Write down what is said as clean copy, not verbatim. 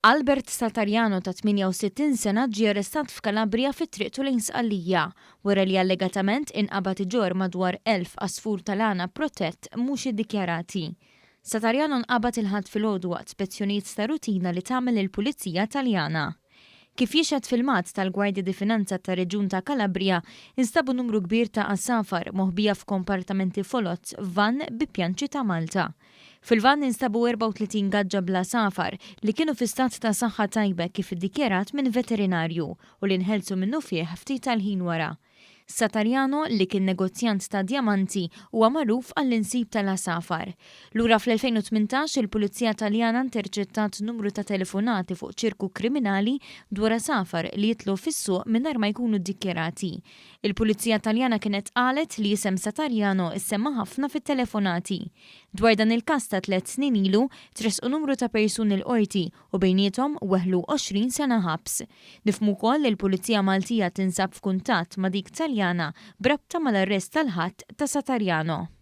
Albert Satarjano ta' 68 sena ġie arrestat f'Kalabria fit-triqtu lejn Sqallija wara li allegatament inqabad iġorr madwar 1000 għasfur tal-għana protett mhux iddikjarati. Satarjano nqabad il-ħadd filgħodu waqt spezzjonijiet ta' rutina li tagħmel il-Pulizija Taljana. Kif jixhed filmat tal-Gwardja di Finanza ta' Reġjun ta' Kalabria, instabu numru kbir ta' għasafar moħbija f'kompartamenti folot van bi pjanċi ta' Malta. Fil-van instabu 34 gaġġa bla safar li kienu fi stat ta' saħħa tajba kif iddikjerat minn veterinarju u li nħelsu minnu fih ftit tal-ħin wara. Satarjano li kien negozjant ta' djamanti huwa magħruf għall-insib tal-asafar. Lura fl-2018 il-Pulizija Taljana interċettat numru ta' telefonati fuq ċirku kriminali dwar asafar li jitlu fis-suq mingħajr ma jkunu ddikjarati. Il-Pulizija Taljana kienet qalet li isem Satarjano issemma ħafna fit-telefonati. Dwar dan il-każ ta' 3 snin ilu tresqu numru ta' persuni l-qorti u bejniethom weħlu 20 sena ħabs. Nifhmu wkoll il-Pulizija Maltija tinsab f'kuntatt ma' dik Taljana brabta mal-arrest tal-ħadd ta' Satarjano.